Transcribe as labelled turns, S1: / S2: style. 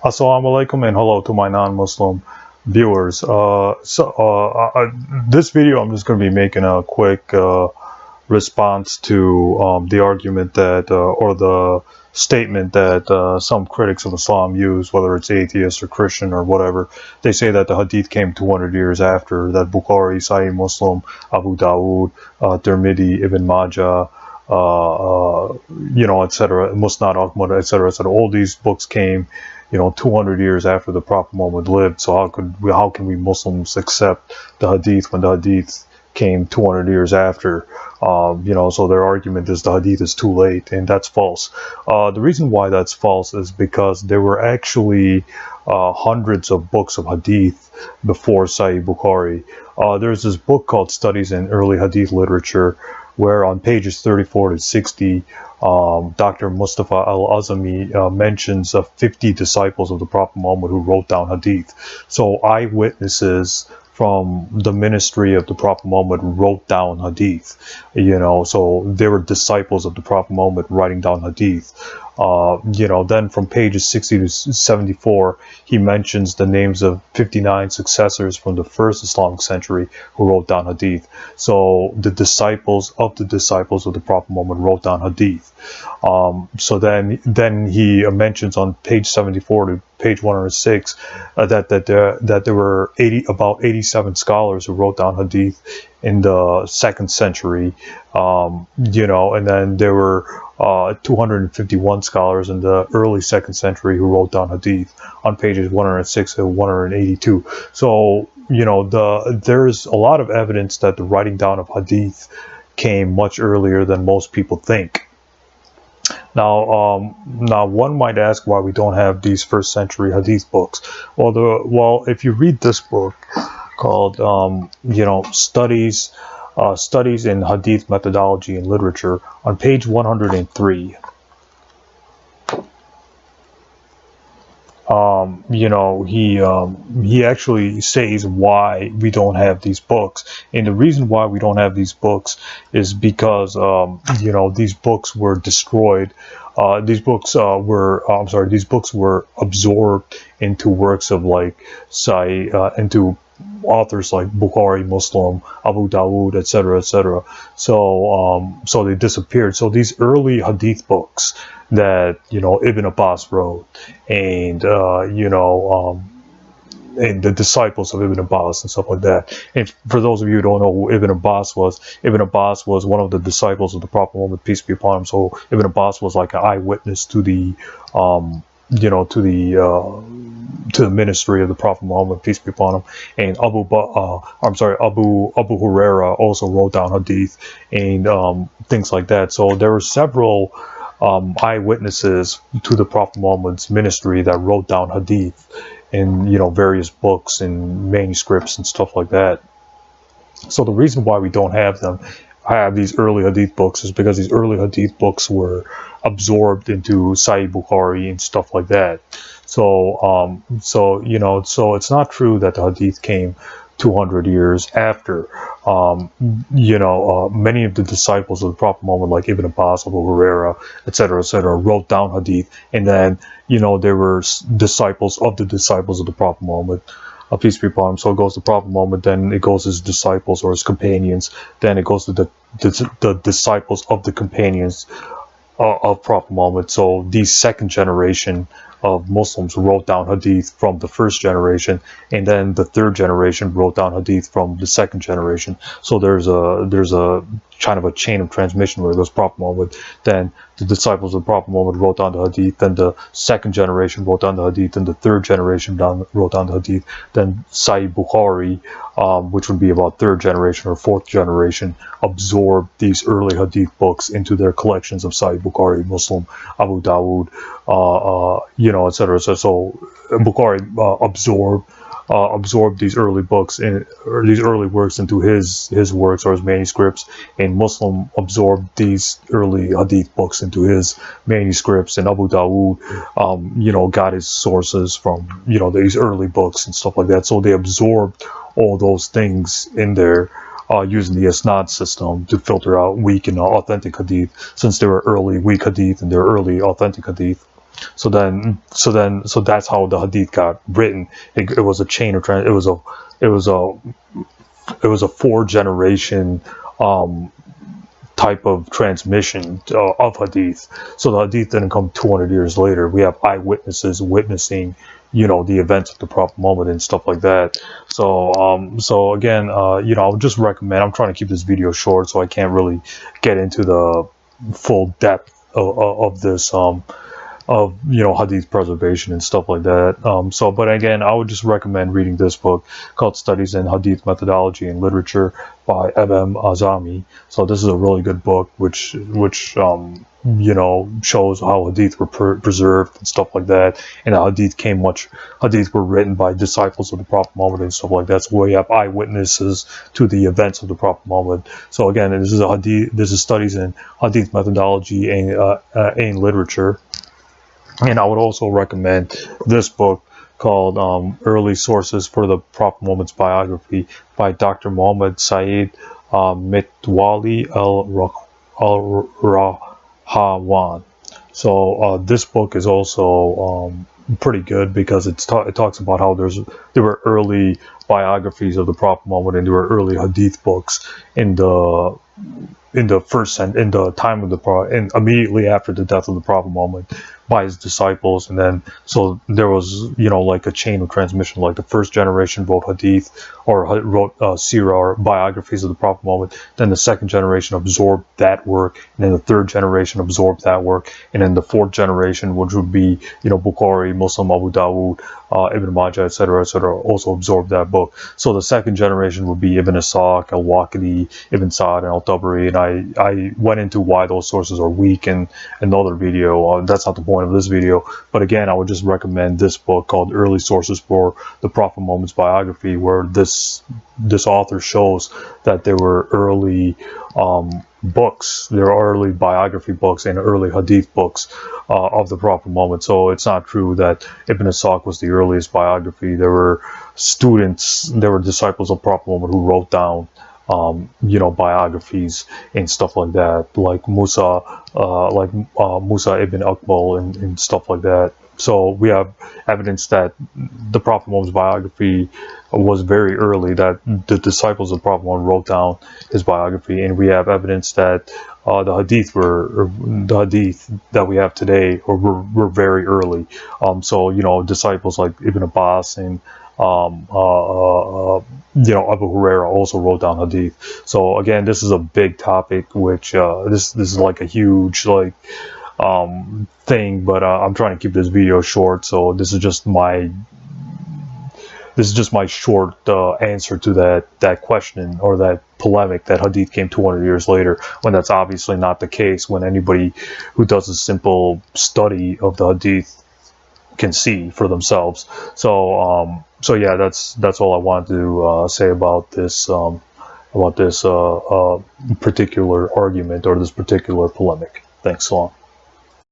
S1: Assalamu alaikum and hello to my non-Muslim viewers. This video I'm just going to be making a quick response to the argument that or the statement that some critics of Islam use, whether it's atheist or Christian or whatever. They say that the Hadith came 200 years after, that Bukhari, Sahih Muslim, Abu Dawood, Tirmidhi, Ibn Majah, etc., Musnad Ahmad, etc., all these books came 200 years after the Prophet Muhammad lived. So how can we Muslims accept the Hadith when the Hadith came 200 years after? So their argument is the Hadith is too late, and that's false. The reason why that's false is because there were actually hundreds of books of Hadith before Sahih Bukhari. There's this book called Studies in Early Hadith Literature, where on pages 34 to 60, Dr. Mustafa al-Azami mentions 50 disciples of the Prophet Muhammad who wrote down Hadith. So eyewitnesses from the ministry of the Prophet Muhammad wrote down Hadith. So they were disciples of the Prophet Muhammad writing down Hadith. Then from pages 60 to 74, he mentions the names of 59 successors from the first Islamic century who wrote down Hadith. So the disciples of the Prophet Muhammad wrote down Hadith. So then he mentions on page 74 to page 106 that there were about 87 scholars who wrote down Hadith in the second century, and then there were 251 scholars in the early second century who wrote down Hadith on pages 106 to 182. So there's a lot of evidence that the writing down of Hadith came much earlier than most people think. Now one might ask why we don't have these first century Hadith books. Well, if you read this book called Studies in Hadith Methodology and Literature, on page 103, he actually says why we don't have these books, and the reason why we don't have these books is because these books were destroyed. These books were absorbed into works of into authors like Bukhari, Muslim, Abu Dawood, etc., etc. So they disappeared. So these early Hadith books that Ibn Abbas wrote, and and the disciples of Ibn Abbas and stuff like that. And for those of you who don't know who Ibn Abbas was one of the disciples of the Prophet Muhammad, peace be upon him. So Ibn Abbas was like an eyewitness to the to the ministry of the Prophet Muhammad, peace be upon him. And Abu Huraira also wrote down Hadith and things like that. So there were several eyewitnesses to the Prophet Muhammad's ministry that wrote down Hadith in various books and manuscripts and stuff like that. So the reason why we don't have these early Hadith books is because these early Hadith books were absorbed into Sahih Bukhari and stuff like that. So so it's not true that the Hadith came 200 years after. Many of the disciples of the Prophet Muhammad, like Ibn Abbas, Abu Huraira, etc., wrote down Hadith, and then there were disciples of the Prophet Muhammad, peace be upon him. So it goes to Prophet Muhammad, then it goes to his disciples or his companions, then it goes to the disciples of the companions of Prophet Muhammad. So these second generation of Muslims wrote down Hadith from the first generation, and then the third generation wrote down Hadith from the second generation. So there's a kind of a chain of transmission where it goes Prophet Muhammad, then the disciples of Prophet Muhammad wrote down the Hadith, then the second generation wrote down the Hadith, then the third generation wrote down the Hadith, then Sahih Bukhari, which would be about third generation or fourth generation, absorbed these early Hadith books into their collections of Sahih Bukhari, Muslim, Abu Dawood, etc. So Bukhari absorbed these early books or these early works into his works or his manuscripts, and Muslim absorbed these early Hadith books into his manuscripts, and Abu Dawood got his sources from these early books and stuff like that. So they absorbed all those things in there using the Isnad system to filter out weak and authentic Hadith, since there were early weak Hadith and there were early authentic Hadith. So that's how the Hadith got written. It was a chain of it was a 4-generation type of transmission of Hadith. So the Hadith didn't come 200 years later. We have eyewitnesses witnessing, you know, the events of the Prophet Muhammad and stuff like that. So again, you know, I would just recommend, I'm trying to keep this video short, so I can't really get into the full depth of this, of, you know, Hadith preservation and stuff like that. But again, I would just recommend reading this book called Studies in Hadith Methodology and Literature by M. Azami. So this is a really good book, which you know, shows how Hadith were preserved and stuff like that, and how Hadith were written by disciples of the Prophet Muhammad and stuff like that. So we have eyewitnesses to the events of the Prophet Muhammad. So again, this is Studies in Hadith Methodology and Literature. And I would also recommend this book called Early Sources for the Prophet Muhammad's Biography by Dr. Muhammad Saeed Mitwali al-Rahawan. So this book is also pretty good because it talks about how there were early biographies of the Prophet Muhammad, and there were early Hadith books in the time of the Prophet, and immediately after the death of the Prophet Muhammad by his disciples. And then so there was, you know, like a chain of transmission. Like the first generation wrote Hadith or wrote Sirah or biographies of the Prophet Muhammad. Then the second generation absorbed that work, and then the third generation absorbed that work, and then the fourth generation, which would be, you know, Bukhari, Muslim, Abu Dawud, Ibn Majah, etc., also absorbed that book. So the second generation would be Ibn Ishaq, Al-Waqidi, Ibn Sa'd, and Al-Tabari. And I went into why those sources are weak in another video. That's not the point of this video. But again, I would just recommend this book called Early Sources for the Prophet Muhammad's Biography, where this author shows that there were early books, there are early biography books and early Hadith books of the Prophet Muhammad. So it's not true that Ibn Ishaq was the earliest biography. There were disciples of Prophet Muhammad who wrote down you know, biographies and stuff like that, like Musa ibn Uqbal and stuff like that. So we have evidence that the Prophet Muhammad's biography was very early, that the disciples of the Prophet Muhammad wrote down his biography, and we have evidence that the Hadith that we have today were very early. So, you know, disciples like Ibn Abbas and you know, Abu Huraira also wrote down Hadith. So again, this is a big topic, which this is like a huge thing, but I'm trying to keep this video short. So this is just my short answer to that question or that polemic that Hadith came 200 years later, when that's obviously not the case. When anybody who does a simple study of the Hadith can see for themselves. So yeah, that's all I wanted to say about this particular argument or this particular polemic. Thanks a lot.